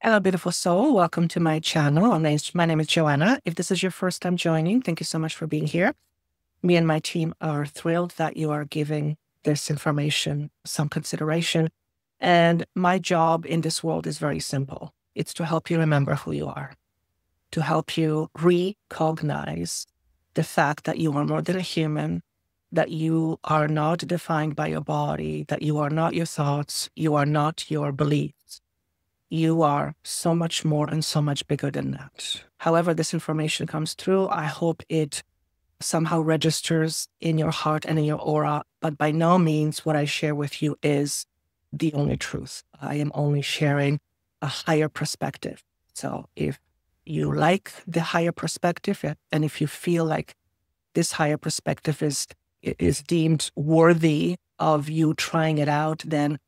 Hello, beautiful soul. Welcome to my channel. My name is Joanna. If this is your first time joining, thank you so much for being here. Me and my team are thrilled that you are giving this information some consideration. And my job in this world is very simple. It's to help you remember who you are, to help you recognize the fact that you are more than a human, that you are not defined by your body, that you are not your thoughts, you are not your beliefs. You are so much more and so much bigger than that. However this information comes through, I hope it somehow registers in your heart and in your aura. But by no means what I share with you is the only truth. I am only sharing a higher perspective. So if you like the higher perspective, and if you feel like this higher perspective is deemed worthy of you trying it out, then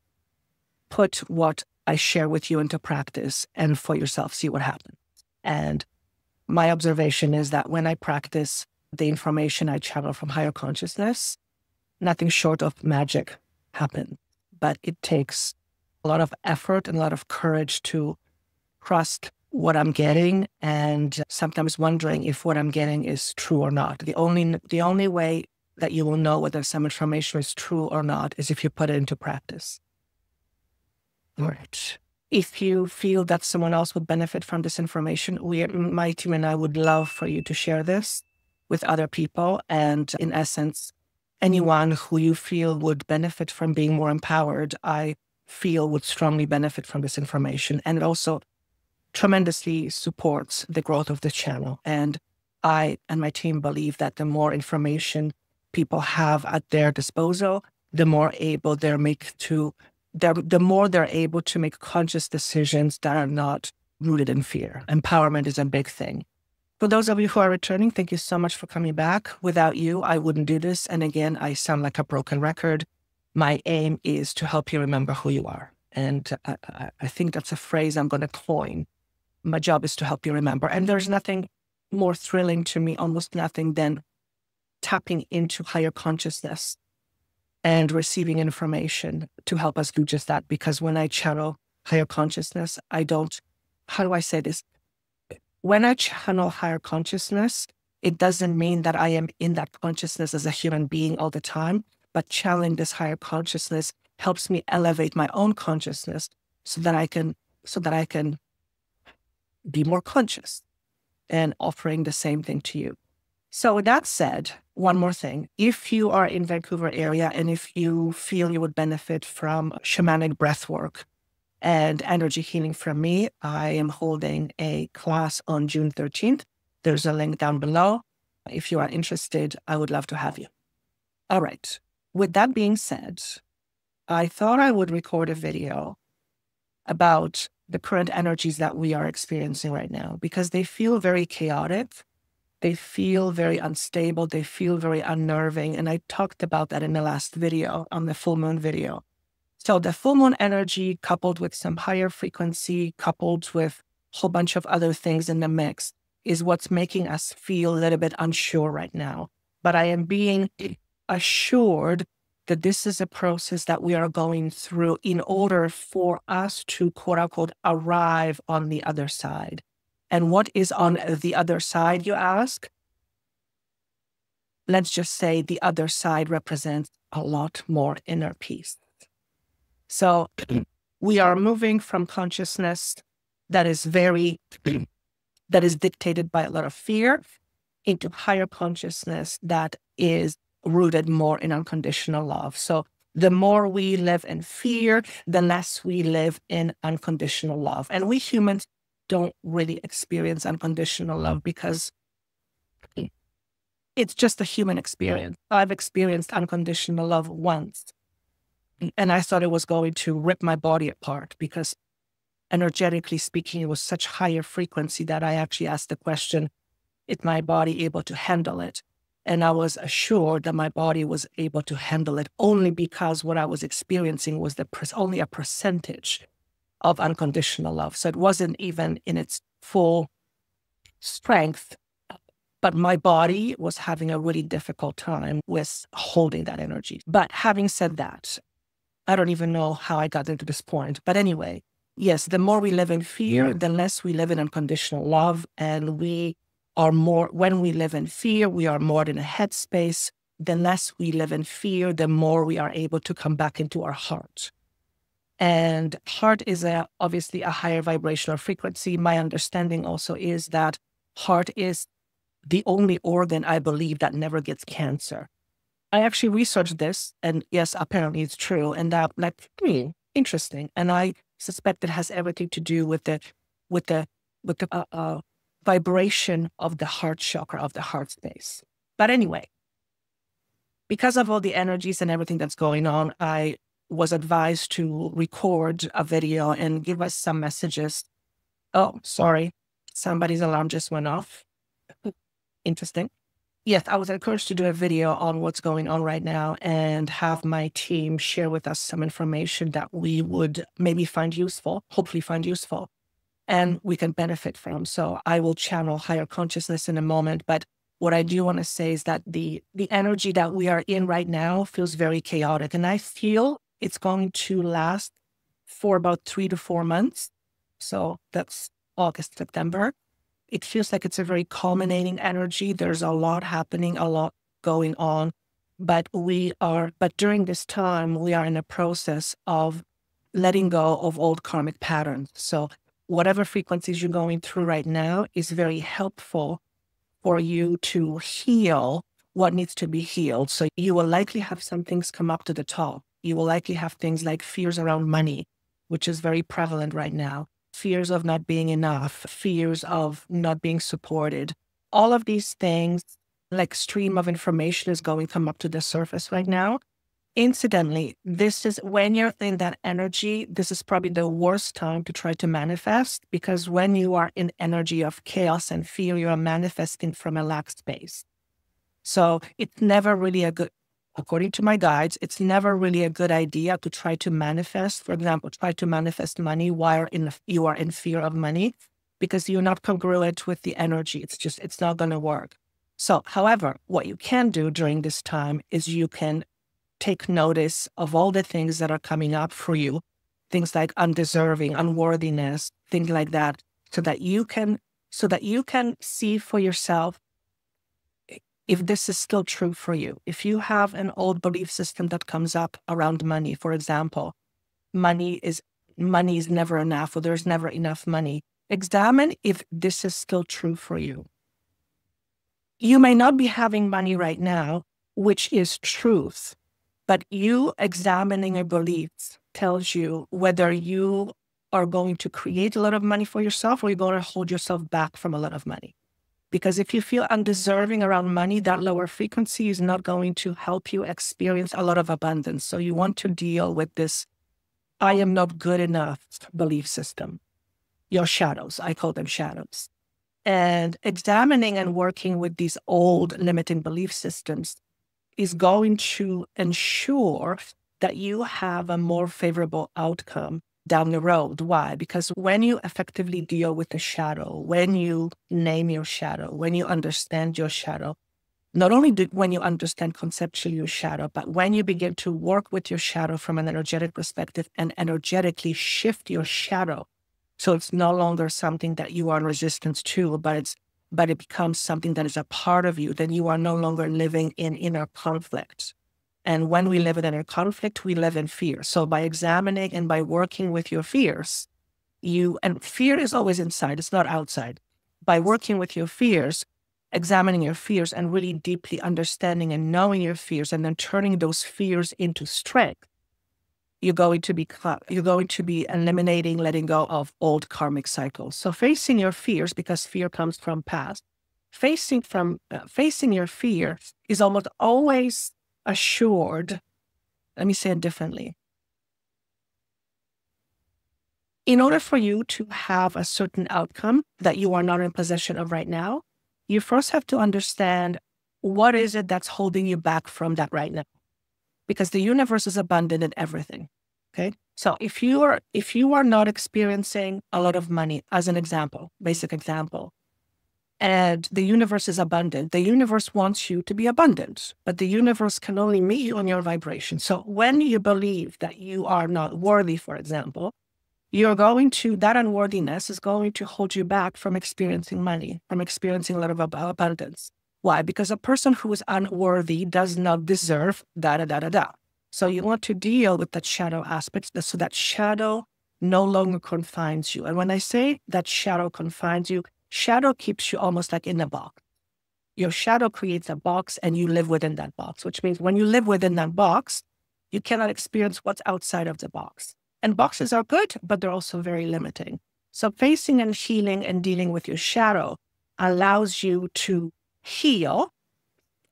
put what I share with you into practice and for yourself, see what happens. And my observation is that when I practice the information I channel from higher consciousness, nothing short of magic happens. But it takes a lot of effort and a lot of courage to trust what I'm getting, and sometimes wondering if what I'm getting is true or not. The only way that you will know whether some information is true or not is if you put it into practice. Right. If you feel that someone else would benefit from this information, my team and I would love for you to share this with other people. And in essence, anyone who you feel would benefit from being more empowered, I feel would strongly benefit from this information. And it also tremendously supports the growth of the channel. And I and my team believe that the more information people have at their disposal, the more able the more they're able to make conscious decisions that are not rooted in fear. Empowerment is a big thing. For those of you who are returning, thank you so much for coming back. Without you, I wouldn't do this. And again, I sound like a broken record. My aim is to help you remember who you are. And I think that's a phrase I'm going to coin. My job is to help you remember. And there's nothing more thrilling to me, almost nothing, than tapping into higher consciousness and receiving information to help us do just that. Because when I channel higher consciousness, how do I say this? When I channel higher consciousness, it doesn't mean that I am in that consciousness as a human being all the time, but channeling this higher consciousness helps me elevate my own consciousness so that I can be more conscious, and offering the same thing to you. So with that said, one more thing. If you are in Vancouver area and if you feel you would benefit from shamanic breathwork and energy healing from me, I am holding a class on June 13th. There's a link down below. If you are interested, I would love to have you. All right. With that being said, I thought I would record a video about the current energies that we are experiencing right now, because they feel very chaotic. They feel very unstable. They feel very unnerving. And I talked about that in the last video, on the full moon video. So the full moon energy, coupled with some higher frequency, coupled with a whole bunch of other things in the mix, is what's making us feel a little bit unsure right now. But I am being assured that this is a process that we are going through in order for us to, quote unquote, arrive on the other side. And what is on the other side, you ask? Let's just say the other side represents a lot more inner peace. So we are moving from consciousness that is dictated by a lot of fear into higher consciousness that is rooted more in unconditional love. So the more we live in fear, the less we live in unconditional love. And we humans don't really experience unconditional love because it's just a human experience. I've experienced unconditional love once, and I thought it was going to rip my body apart because energetically speaking, it was such higher frequency that I actually asked the question, is my body able to handle it? And I was assured that my body was able to handle it only because what I was experiencing was only a percentage of unconditional love. So it wasn't even in its full strength, but my body was having a really difficult time with holding that energy. But having said that, I don't even know how I got into this point. But anyway, yes, the more we live in fear, the less we live in unconditional love. And when we live in fear, we are more in a headspace. The less we live in fear, the more we are able to come back into our heart. And heart is obviously a higher vibrational frequency. My understanding also is that heart is the only organ, I believe, that never gets cancer. I actually researched this, and yes, apparently it's true. And that, interesting. And I suspect it has everything to do with the vibration of the heart chakra, of the heart space. But anyway, because of all the energies and everything that's going on, I was advised to record a video and give us some messages. Oh, sorry. Somebody's alarm just went off. Interesting. Yes, I was encouraged to do a video on what's going on right now and have my team share with us some information that we would maybe find useful, hopefully find useful, and we can benefit from. So I will channel higher consciousness in a moment. But what I do want to say is that the energy that we are in right now feels very chaotic. And I feel it's going to last for about 3 to 4 months. So that's August, September. It feels like it's a very culminating energy. There's a lot happening, a lot going on. But during this time, we are in a process of letting go of old karmic patterns. So whatever frequencies you're going through right now is very helpful for you to heal what needs to be healed. So you will likely have some things come up to the top. You will likely have things like fears around money, which is very prevalent right now. Fears of not being enough, fears of not being supported. All of these things, like stream of information, is going to come up to the surface right now. Incidentally, this is when you're in that energy, this is probably the worst time to try to manifest, because when you are in energy of chaos and fear, you are manifesting from a lack space. So it's never really according to my guides, it's never really a good idea to try to manifest, for example, try to manifest money while you are in fear of money, because you're not congruent with the energy. It's not going to work. So, however, what you can do during this time is you can take notice of all the things that are coming up for you, things like undeserving, unworthiness, things like that, so that you can see for yourself if this is still true for you. If you have an old belief system that comes up around money, for example, money is never enough, or there's never enough money, examine if this is still true for you. You may not be having money right now, which is truth, but you examining your beliefs tells you whether you are going to create a lot of money for yourself, or you're going to hold yourself back from a lot of money. Because if you feel undeserving around money, that lower frequency is not going to help you experience a lot of abundance. So you want to deal with this, I am not good enough belief system. Your shadows, I call them shadows. And examining and working with these old limiting belief systems is going to ensure that you have a more favorable outcome down the road. Why? Because when you effectively deal with the shadow, when you name your shadow, when you understand your shadow, not only when you understand conceptually your shadow, but when you begin to work with your shadow from an energetic perspective and energetically shift your shadow, so it's no longer something that you are in resistance to, but it becomes something that is a part of you, then you are no longer living in inner conflict. And when we live in inner conflict, we live in fear. So by examining and by working with your fears, and fear is always inside, it's not outside. By working with your fears, examining your fears and really deeply understanding and knowing your fears, and then turning those fears into strength, you're going to be eliminating, letting go of old karmic cycles. So facing your fears, because fear comes from past, facing your fear is almost always assured. Let me say it differently. In order for you to have a certain outcome that you are not in possession of right now, you first have to understand what is it that's holding you back from that right now. Because the universe is abundant in everything. Okay. So if you are not experiencing a lot of money, as an example, basic example, and the universe is abundant, the universe wants you to be abundant, but the universe can only meet you on your vibration. So when you believe that you are not worthy, for example, that unworthiness is going to hold you back from experiencing money, from experiencing a lot of abundance. Why? Because a person who is unworthy does not deserve da da da da da. So you want to deal with that shadow aspect so that shadow no longer confines you. And when I say that shadow confines you, shadow keeps you almost like in a box. Your shadow creates a box and you live within that box, which means when you live within that box, you cannot experience what's outside of the box. And boxes are good, but they're also very limiting. So facing and healing and dealing with your shadow allows you to heal,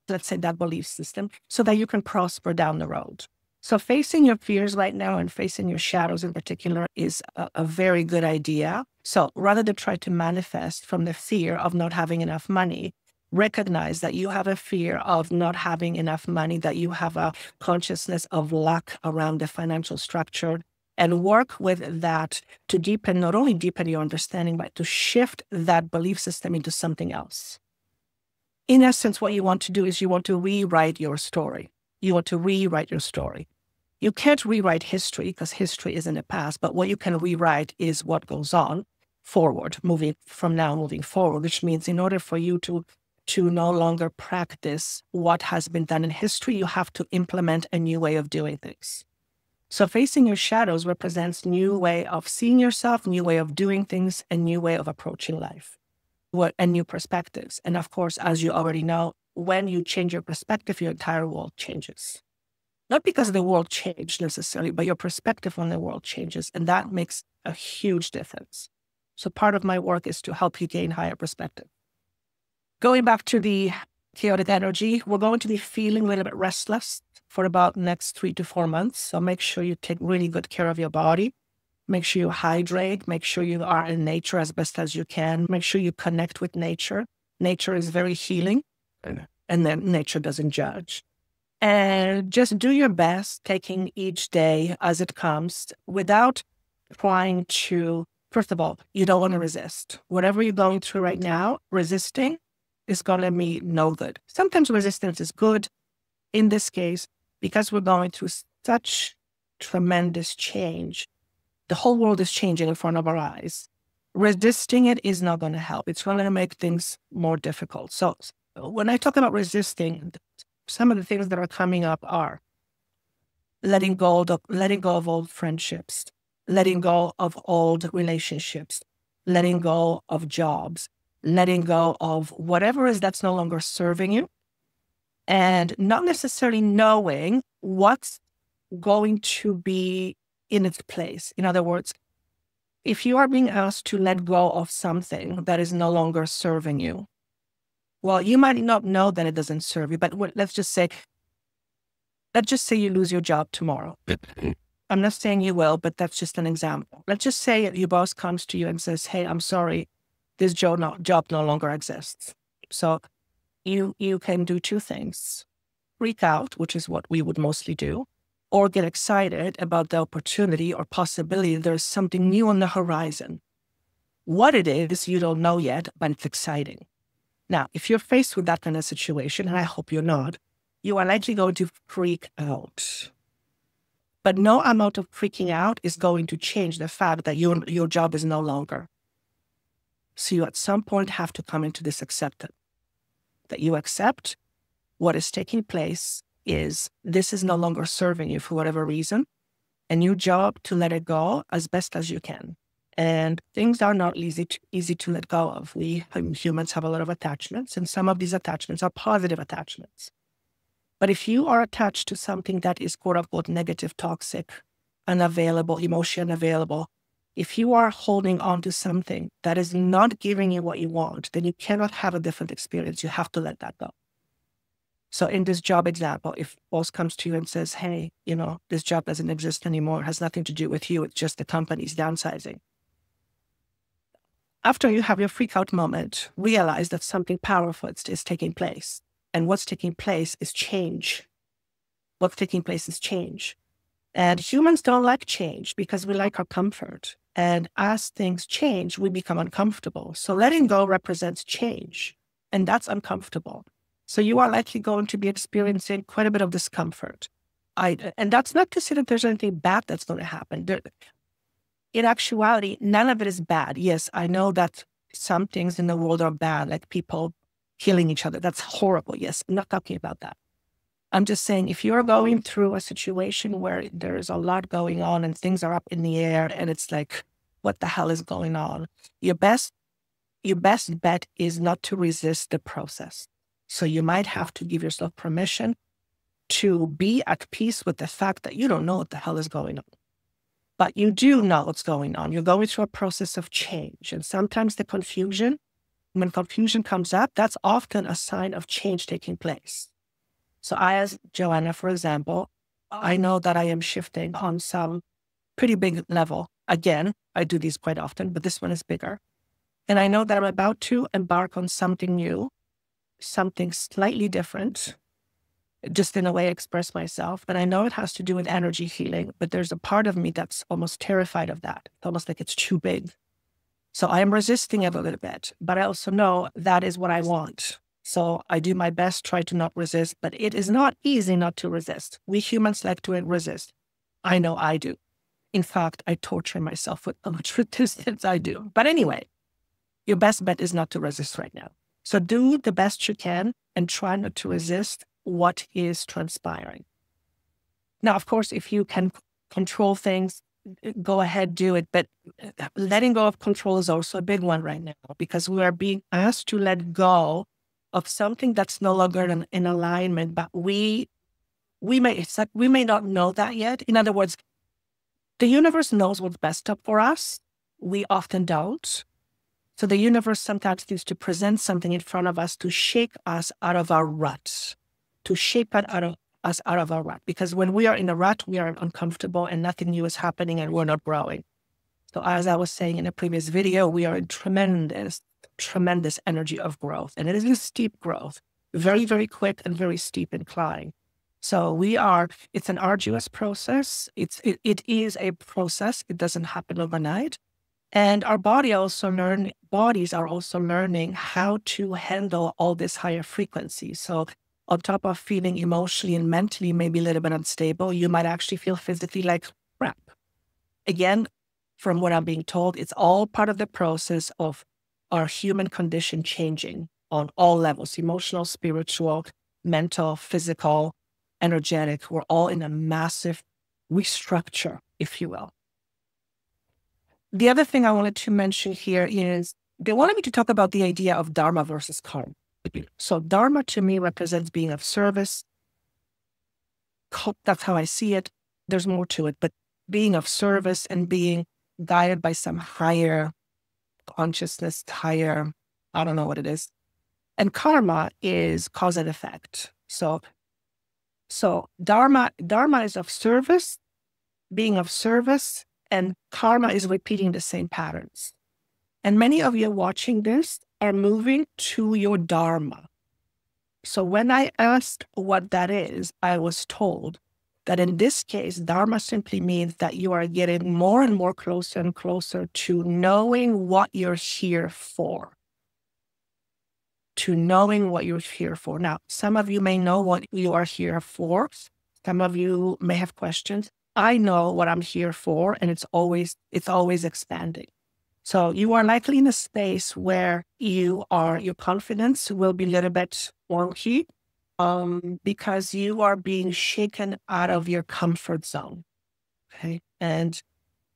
let's say, that belief system so that you can prosper down the road. So facing your fears right now and facing your shadows in particular is a very good idea. So rather than try to manifest from the fear of not having enough money, recognize that you have a fear of not having enough money, that you have a consciousness of lack around the financial structure, and work with that to deepen, not only deepen your understanding, but to shift that belief system into something else. In essence, what you want to do is you want to rewrite your story. You want to rewrite your story. You can't rewrite history because history is in the past, but what you can rewrite is what goes on forward, moving forward, which means in order for you to no longer practice what has been done in history, you have to implement a new way of doing things. So facing your shadows represents new way of seeing yourself, new way of doing things, a new way of approaching life, and new perspectives. And of course, as you already know, when you change your perspective, your entire world changes. Not because the world changed necessarily, but your perspective on the world changes. And that makes a huge difference. So part of my work is to help you gain higher perspective. Going back to the chaotic energy, we're going to be feeling a little bit restless for about the next 3 to 4 months. So make sure you take really good care of your body. Make sure you hydrate. Make sure you are in nature as best as you can. Make sure you connect with nature. Nature is very healing, and then nature doesn't judge. And just do your best, taking each day as it comes without trying to, first of all, you don't want to resist. Whatever you're going through right now, resisting is going to be no good. Sometimes resistance is good. In this case, because we're going through such tremendous change, the whole world is changing in front of our eyes. Resisting it is not going to help. It's going to make things more difficult. So when I talk about resisting, some of the things that are coming up are letting go of old friendships, letting go of old relationships, letting go of jobs, letting go of whatever is that's no longer serving you, and not necessarily knowing what's going to be in its place. In other words, if you are being asked to let go of something that is no longer serving you, well, you might not know that it doesn't serve you, but let's just say you lose your job tomorrow. I'm not saying you will, but that's just an example. Let's just say your boss comes to you and says, hey, I'm sorry, this job no longer exists. So you can do two things: freak out, which is what we would mostly do, or get excited about the opportunity or possibility there's something new on the horizon. What it is, you don't know yet, but it's exciting. Now, if you're faced with that kind of situation, and I hope you're not, you are likely going to freak out. But no amount of freaking out is going to change the fact that your job is no longer. So you at some point have to come into this acceptance, that you accept what is taking place is this is no longer serving you for whatever reason, and your job to let it go as best as you can. And things are not easy to let go of. We humans have a lot of attachments, and some of these attachments are positive attachments. But if you are attached to something that is quote unquote negative, toxic, unavailable, emotion available, if you are holding on to something that is not giving you what you want, then you cannot have a different experience. You have to let that go. So in this job example, if boss comes to you and says, hey, this job doesn't exist anymore, it has nothing to do with you, it's just the company's downsizing. After you have your freak out moment, realize that something powerful is taking place. And what's taking place is change. What's taking place is change. And humans don't like change because we like our comfort. And as things change, we become uncomfortable. So letting go represents change. And that's uncomfortable. So you are likely going to be experiencing quite a bit of discomfort. And that's not to say that there's anything bad that's going to happen. in actuality, none of it is bad. Yes, I know that some things in the world are bad, like people killing each other. That's horrible. Yes, I'm not talking about that. I'm just saying, if you're going through a situation where there's a lot going on and things are up in the air and it's like, what the hell is going on? Your best bet is not to resist the process. So you might have to give yourself permission to be at peace with the fact that you don't know what the hell is going on. But you do know what's going on. You're going through a process of change. And sometimes the confusion, when confusion comes up, that's often a sign of change taking place. So I, as Joanna, for example, I know that I am shifting on some pretty big level. Again, I do these quite often, but this one is bigger. And I know that I'm about to embark on something new, something slightly different, just in a way I express myself. And I know it has to do with energy healing, but there's a part of me that's almost terrified of that. It's almost like it's too big. So I am resisting it a little bit, but I also know that is what I want. So I do my best, try to not resist, but it is not easy not to resist. We humans like to resist. I know I do. In fact, I torture myself with how much resistance I do. But anyway, your best bet is not to resist right now. So do the best you can and try not to resist what is transpiring. Now, of course, if you can control things, go ahead, do it. But letting go of control is also a big one right now, because we are being asked to let go of something that's no longer in alignment, but we may not know that yet. In other words, the universe knows what's best up for us. We often don't. So the universe sometimes needs to present something in front of us to shake us out of our ruts, to shake us out of our rut. Because when we are in a rut, we are uncomfortable and nothing new is happening and we're not growing. So as I was saying in a previous video, we are in tremendous energy of growth. And it is a steep growth, very, very quick and very steep incline. So it's an arduous process. It is a process. It doesn't happen overnight. And our bodies are also learning how to handle all this higher frequency. So on top of feeling emotionally and mentally maybe a little bit unstable, you might actually feel physically like crap. Again, from what I'm being told, it's all part of the process of our human condition changing on all levels: emotional, spiritual, mental, physical, energetic. We're all in a massive restructure, if you will. The other thing I wanted to mention here is they wanted me to talk about the idea of Dharma versus karma. So Dharma to me represents being of service. That's how I see it. There's more to it, but being of service and being guided by some higher consciousness, I don't know what it is. And karma is cause and effect. So Dharma is of service, being of service, and karma is repeating the same patterns. And many of you watching this are moving to your Dharma. So when I asked what that is, I was told that in this case, Dharma simply means that you are getting more and more closer and closer to knowing what you're here for. To knowing what you're here for. Now, some of you may know what you are here for. Some of you may have questions. I know what I'm here for, and it's always expanding. So you are likely in a space where your confidence will be a little bit wonky, because you are being shaken out of your comfort zone. Okay. And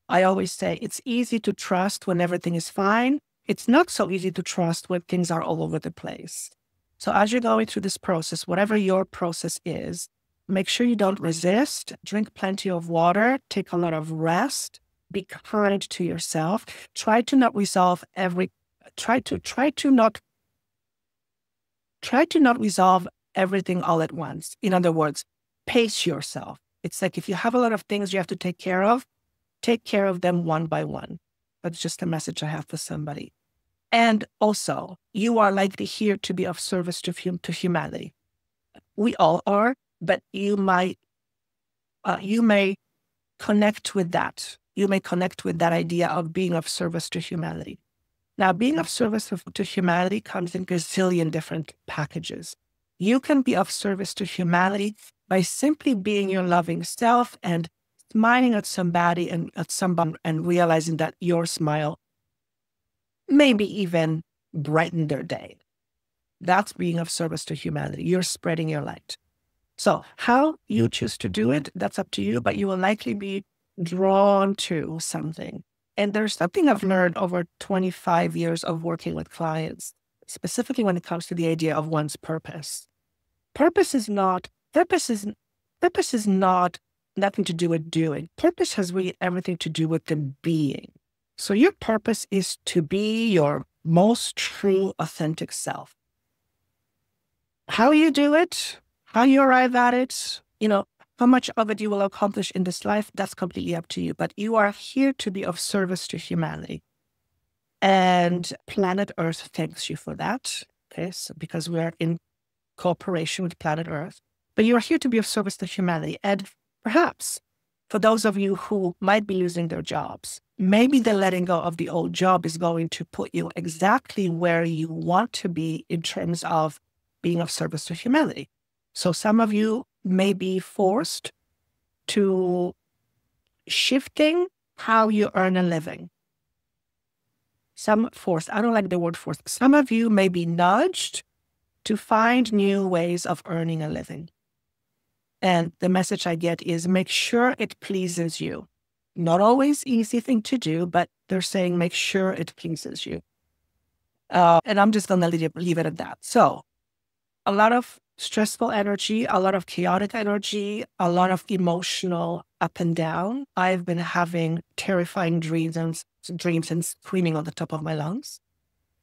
I always say it's easy to trust when everything is fine. It's not so easy to trust when things are all over the place. So as you're going through this process, whatever your process is, make sure you don't resist, drink plenty of water, take a lot of rest, be kind to yourself. Try to not resolve everything all at once. In other words, pace yourself. It's like if you have a lot of things you have to take care of them one by one. That's just a message I have for somebody. And also, you are likely here to be of service to humanity. We all are, but you may connect with that. You may connect with that idea of being of service to humanity. Now, being of service to humanity comes in gazillion different packages. You can be of service to humanity by simply being your loving self and smiling at somebody and realizing that your smile maybe even brighten their day. That's being of service to humanity. You're spreading your light. So how you choose to do it, that's up to you, but you will likely be drawn to something. And there's something I've learned over 25 years of working with clients, specifically when it comes to the idea of one's purpose. Purpose is not nothing to do with doing. Purpose has really everything to do with the being. So your purpose is to be your most true, authentic self. How you do it, how you arrive at it, how much of it you will accomplish in this life, that's completely up to you. But you are here to be of service to humanity. And planet Earth thanks you for that. Okay, so because we are in cooperation with planet Earth. But you are here to be of service to humanity. And perhaps for those of you who might be losing their jobs, maybe the letting go of the old job is going to put you exactly where you want to be in terms of being of service to humanity. So some of you may be forced to shifting how you earn a living. I don't like the word forced. Some of you may be nudged to find new ways of earning a living. And the message I get is make sure it pleases you. Not always easy thing to do, but they're saying make sure it pleases you. And I'm just going to leave it at that. So a lot of stressful energy, a lot of chaotic energy, a lot of emotional up and down. I've been having terrifying dreams and screaming on the top of my lungs.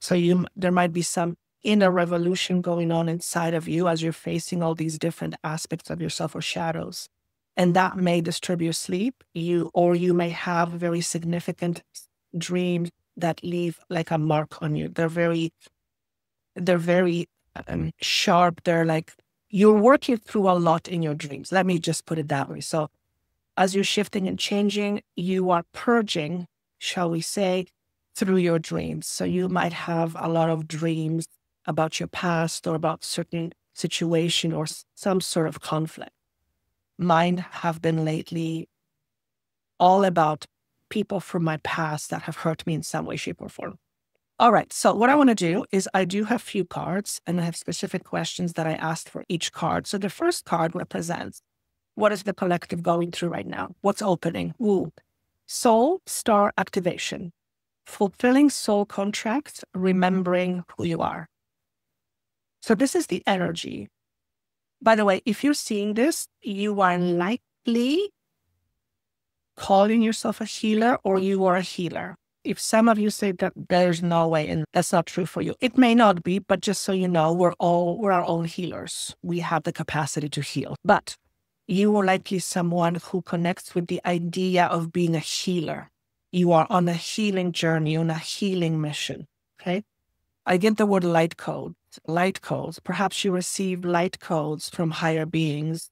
So there might be some inner revolution going on inside of you as you're facing all these different aspects of yourself or shadows. And that may disturb your sleep. You may have very significant dreams that leave like a mark on you. They're very sharp. They're like, you're working through a lot in your dreams. Let me just put it that way. So as you're shifting and changing, you are purging, shall we say, through your dreams. So you might have a lot of dreams about your past or about certain situation or some sort of conflict. Mine have been lately all about people from my past that have hurt me in some way, shape, or form. All right. So what I want to do is I do have few cards and I have specific questions that I asked for each card. So the first card represents what is the collective going through right now? What's opening? Ooh. Soul star activation, fulfilling soul contracts, remembering who you are. So this is the energy. By the way, if you're seeing this, you are likely calling yourself a healer or you are a healer. If some of you say that there's no way and that's not true for you, it may not be, but just so you know, we're our own healers. We have the capacity to heal. But you are likely someone who connects with the idea of being a healer. You are on a healing journey, on a healing mission, okay? I get the word light codes. Light codes. Perhaps you receive light codes from higher beings.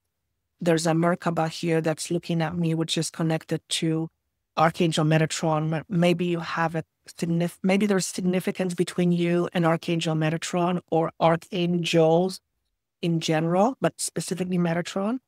There's a Merkaba here that's looking at me, which is connected to Archangel Metatron. Maybe you have maybe there's significance between you and Archangel Metatron or archangels in general, but specifically Metatron.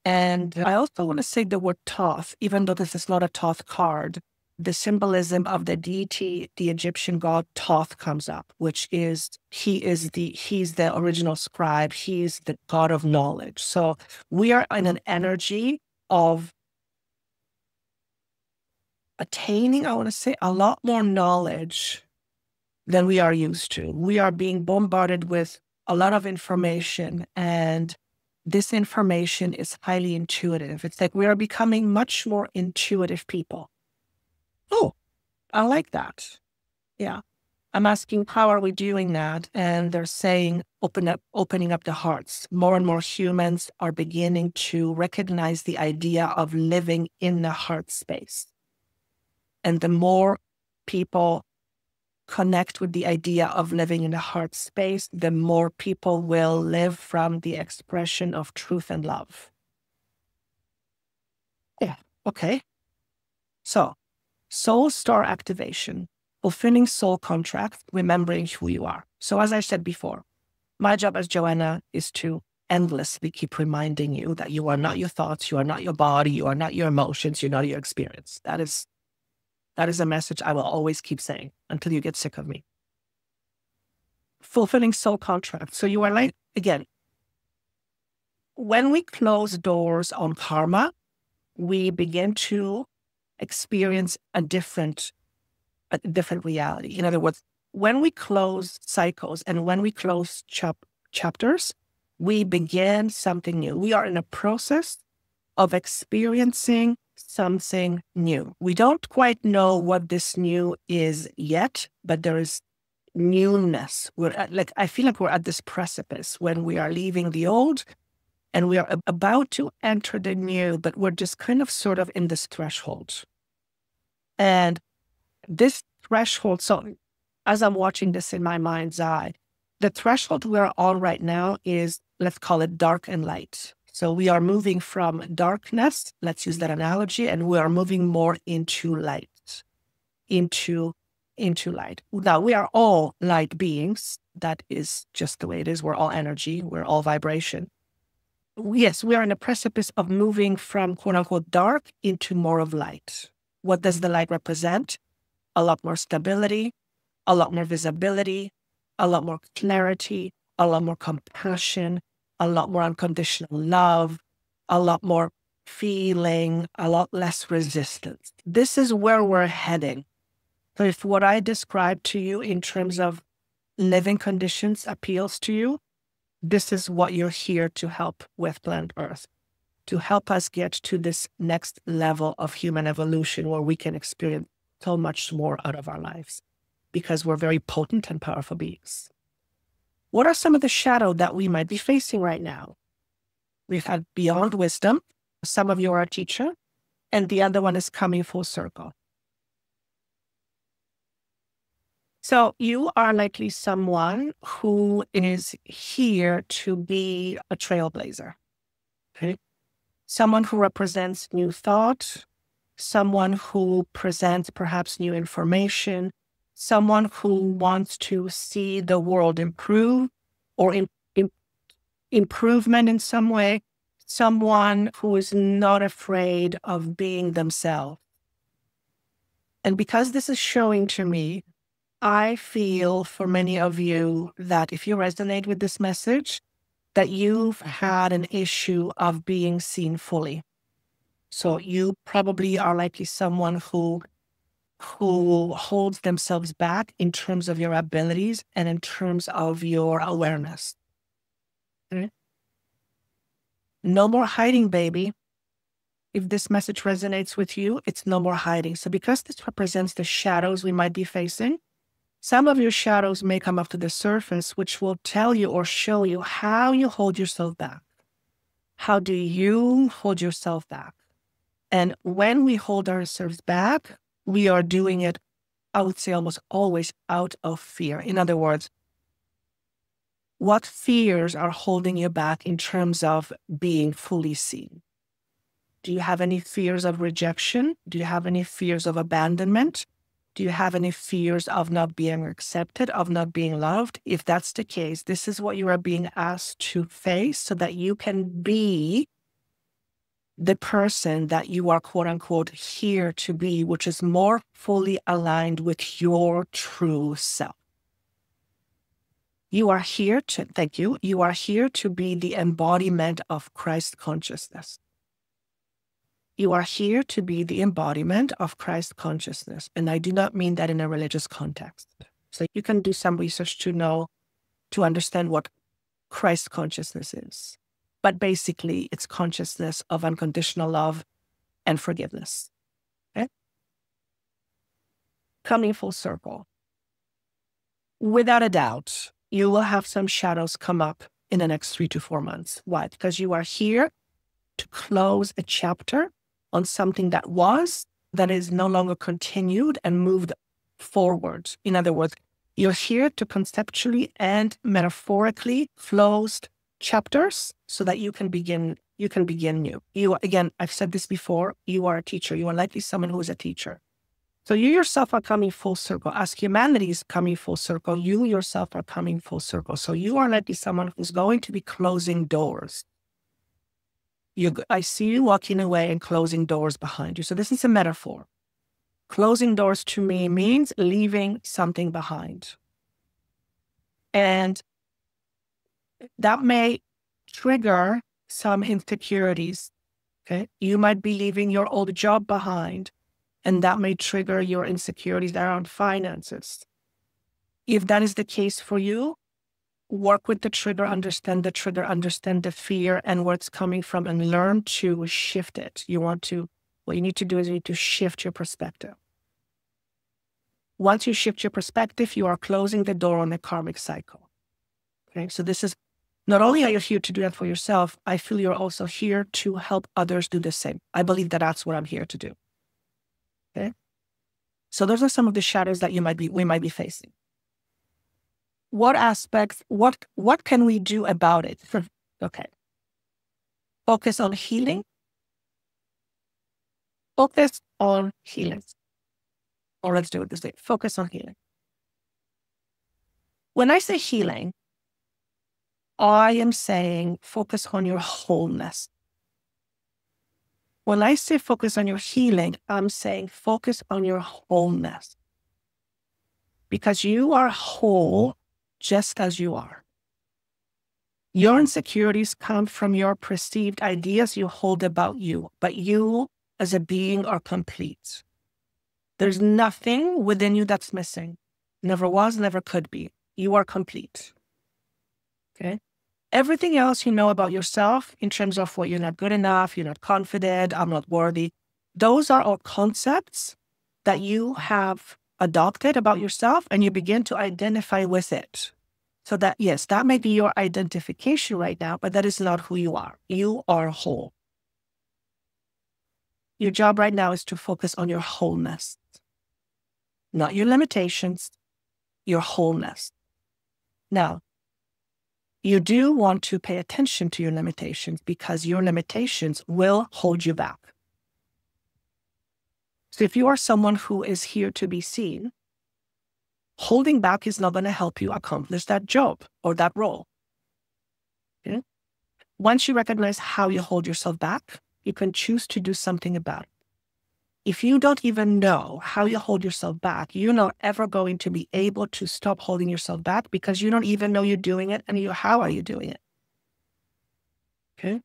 And I also want to say the word Thoth, even though this is not a Thoth card. The symbolism of the deity, the Egyptian god Thoth comes up, which is, he's the original scribe. He's the god of knowledge. So we are in an energy of attaining, I want to say, a lot more knowledge than we are used to. We are being bombarded with a lot of information, and this information is highly intuitive. It's like we are becoming much more intuitive people. Oh, I like that. Yeah. I'm asking, how are we doing that? And they're saying, opening up the hearts. More and more humans are beginning to recognize the idea of living in the heart space. And the more people connect with the idea of living in the heart space, the more people will live from the expression of truth and love. Yeah. Okay. So, soul star activation, fulfilling soul contracts, remembering who you are. So as I said before, my job as Joanna is to endlessly keep reminding you that you are not your thoughts, you are not your body, you are not your emotions, you're not your experience. That is a message I will always keep saying until you get sick of me. Fulfilling soul contract. So you are like, again, when we close doors on karma, we begin to experience a different reality. In other words, when we close cycles and when we close chapters, we begin something new. We are in a process of experiencing something new. We don't quite know what this new is yet, but there is newness. I feel like we're at this precipice when we are leaving the old and we are about to enter the new, but we're just kind of sort of in this threshold. And this threshold, so as I'm watching this in my mind's eye, the threshold we're on right now is, let's call it dark and light. So we are moving from darkness, let's use that analogy, and we are moving more into light, into light. Now, we are all light beings. That is just the way it is. We're all energy. We're all vibration. Yes, we are in a precipice of moving from quote unquote dark into more of light. What does the light represent? A lot more stability, a lot more visibility, a lot more clarity, a lot more compassion, a lot more unconditional love, a lot more feeling, a lot less resistance. This is where we're heading. So if what I described to you in terms of living conditions appeals to you, this is what you're here to help with Planet Earth, to help us get to this next level of human evolution where we can experience so much more out of our lives because we're very potent and powerful beings. What are some of the shadow that we might be facing right now? We've had beyond wisdom. Some of you are a teacher, and the other one is coming full circle. So you are likely someone who is here to be a trailblazer. Okay? Someone who represents new thought, someone who presents perhaps new information, someone who wants to see the world improve or improvement in some way, someone who is not afraid of being themselves. And because this is showing to me, I feel for many of you that if you resonate with this message, that you've had an issue of being seen fully. So you probably are likely someone who holds themselves back in terms of your abilities and in terms of your awareness. Okay? No more hiding, baby. If this message resonates with you, it's no more hiding. So because this represents the shadows we might be facing, some of your shadows may come up to the surface, which will tell you or show you how you hold yourself back. How do you hold yourself back? And when we hold ourselves back, we are doing it, I would say almost always out of fear. In other words, what fears are holding you back in terms of being fully seen? Do you have any fears of rejection? Do you have any fears of abandonment? Do you have any fears of not being accepted, of not being loved? If that's the case, this is what you are being asked to face so that you can be the person that you are, quote unquote, here to be, which is more fully aligned with your true self. You are here to, thank you, you are here to be the embodiment of Christ consciousness. You are here to be the embodiment of Christ consciousness. And I do not mean that in a religious context. So you can do some research to understand what Christ consciousness is. But basically, it's consciousness of unconditional love and forgiveness. Okay? Coming full circle. Without a doubt, you will have some shadows come up in the next 3 to 4 months. Why? Because you are here to close a chapter on something that is no longer continued and moved forward. In other words, you're here to conceptually and metaphorically close chapters so that you can begin new. You, again, I've said this before, you are a teacher. You are likely someone who is a teacher. So you yourself are coming full circle. As humanity is coming full circle, you yourself are coming full circle. So you are likely someone who's going to be closing doors. I see you walking away and closing doors behind you. So this is a metaphor. Closing doors to me means leaving something behind. And that may trigger some insecurities. Okay. You might be leaving your old job behind, and that may trigger your insecurities around finances. If that is the case for you, work with the trigger, understand the fear and where it's coming from, and learn to shift it. What you need to do is you need to shift your perspective. Once you shift your perspective, you are closing the door on the karmic cycle. Okay, so this is, not only are you here to do that for yourself, I feel you're also here to help others do the same. I believe that that's what I'm here to do. Okay, so those are some of the shadows that we might be facing. What aspects, what can we do about it? Okay. Focus on healing. Focus on healing. Or let's do it this way. Focus on healing. When I say healing, I am saying focus on your wholeness. When I say focus on your healing, I'm saying focus on your wholeness. Because you are whole just as you are. Your insecurities come from your perceived ideas you hold about you, but you as a being are complete. There's nothing within you that's missing. Never was, never could be. You are complete. Okay? Everything else you know about yourself in terms of what you're not good enough, you're not confident, I'm not worthy, those are all concepts that you have adopted about yourself, and you begin to identify with it. So that, yes, that may be your identification right now, but that is not who you are. You are whole. Your job right now is to focus on your wholeness, not your limitations, your wholeness. Now, you do want to pay attention to your limitations, because your limitations will hold you back. So if you are someone who is here to be seen, holding back is not going to help you accomplish that job or that role. Okay? Once you recognize how you hold yourself back, you can choose to do something about it. If you don't even know how you hold yourself back, you're not ever going to be able to stop holding yourself back, because you don't even know you're doing it, and how are you doing it? Okay?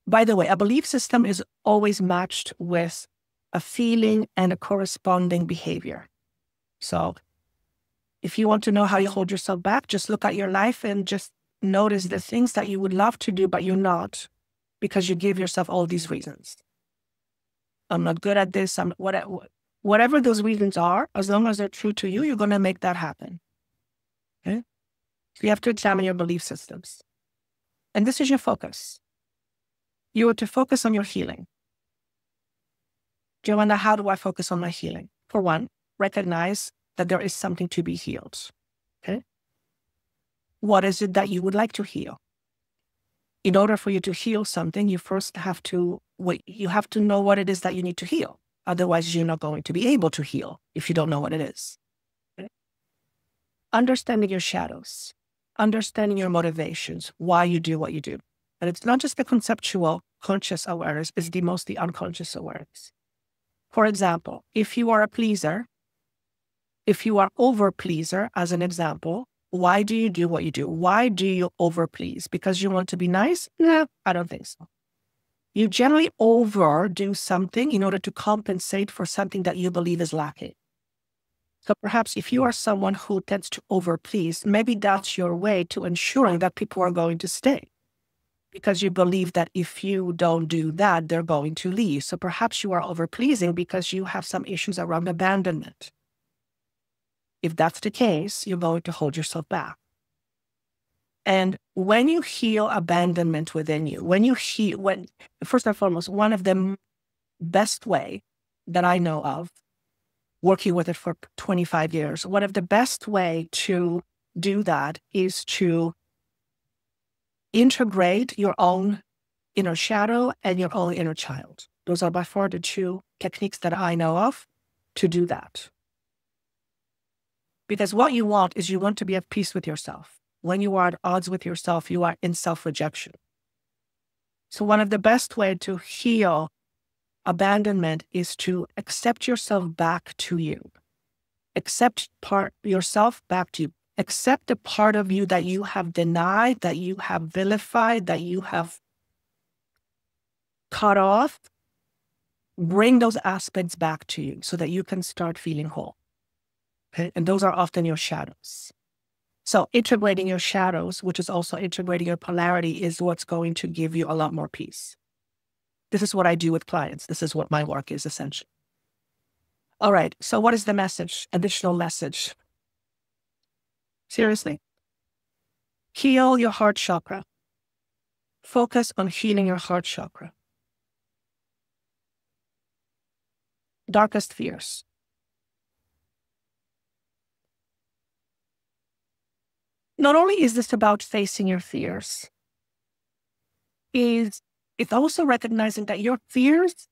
By the way, a belief system is always matched with a feeling and a corresponding behavior. So if you want to know how you hold yourself back, just look at your life and just notice the things that you would love to do, but you're not, because you give yourself all these reasons. I'm not good at this. Whatever those reasons are, as long as they're true to you, you're going to make that happen. Okay? So you have to examine your belief systems. And this is your focus. You are to focus on your healing. Joanna, how do I focus on my healing? For one, recognize that there is something to be healed. Okay? What is it that you would like to heal? In order for you to heal something, you first have to know what it is that you need to heal. Otherwise, you're not going to be able to heal if you don't know what it is. Okay? Understanding your shadows, understanding your motivations, why you do what you do. And it's not just the conceptual conscious awareness, it's the unconscious awareness. For example, if you are a pleaser, if you are over-pleaser, as an example, why do you do what you do? Why do you over-please? Because you want to be nice? No, I don't think so. You generally overdo something in order to compensate for something that you believe is lacking. So perhaps if you are someone who tends to over-please, maybe that's your way to ensuring that people are going to stay. Because you believe that if you don't do that, they're going to leave. So perhaps you are over-pleasing because you have some issues around abandonment. If that's the case, you're going to hold yourself back. And when you heal abandonment within you, first and foremost, one of the best way that I know of, working with it for 25 years, one of the best way to do that is to integrate your own inner shadow and your own inner child. Those are by far the two techniques that I know of to do that. Because what you want is you want to be at peace with yourself. When you are at odds with yourself, you are in self-rejection. So one of the best ways to heal abandonment is to accept yourself back to you. Accept yourself back to you. Accept the part of you that you have denied, that you have vilified, that you have cut off. Bring those aspects back to you so that you can start feeling whole. Okay? And those are often your shadows. So integrating your shadows, which is also integrating your polarity, is what's going to give you a lot more peace. This is what I do with clients. This is what my work is, essentially. All right. So what is the message? Additional message. Seriously. Heal your heart chakra. Focus on healing your heart chakra. Darkest fears. Not only is this about facing your fears, it's also recognizing that your fears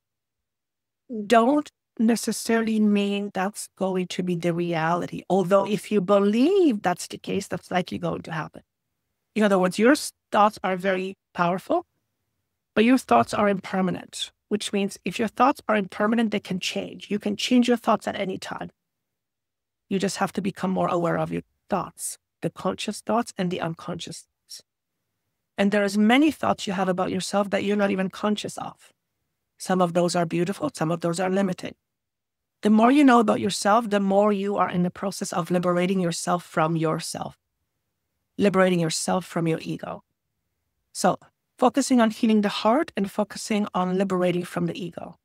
don't necessarily mean that's going to be the reality. Although if you believe that's the case, that's likely going to happen. In other words, your thoughts are very powerful, but your thoughts are impermanent, which means if your thoughts are impermanent, they can change. You can change your thoughts at any time. You just have to become more aware of your thoughts, the conscious thoughts and the unconscious thoughts. And there is many thoughts you have about yourself that you're not even conscious of. Some of those are beautiful, some of those are limiting. The more you know about yourself, the more you are in the process of liberating yourself from yourself, liberating yourself from your ego. So focusing on healing the heart and focusing on liberating from the ego.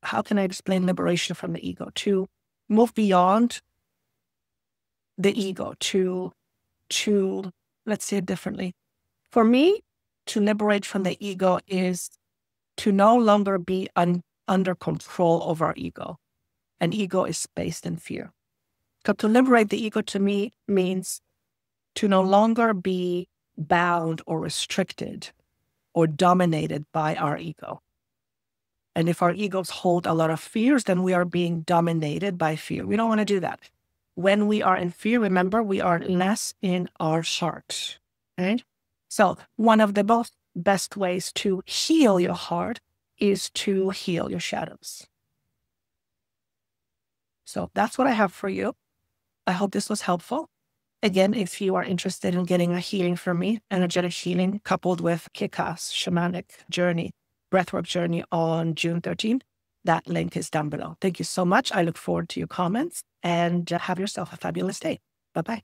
How can I explain liberation from the ego? To move beyond the ego, to let's say it differently. For me, to liberate from the ego is to no longer be under control of our ego. And ego is based in fear. So to liberate the ego to me means to no longer be bound or restricted or dominated by our ego. And if our egos hold a lot of fears, then we are being dominated by fear. We don't want to do that. When we are in fear, remember, we are less in our heart. Okay? So one of the best ways to heal your heart is to heal your shadows. So that's what I have for you. I hope this was helpful. Again, if you are interested in getting a healing from me, energetic healing coupled with kick-ass shamanic journey, breathwork journey on June 13th, that link is down below. Thank you so much. I look forward to your comments and have yourself a fabulous day. Bye-bye.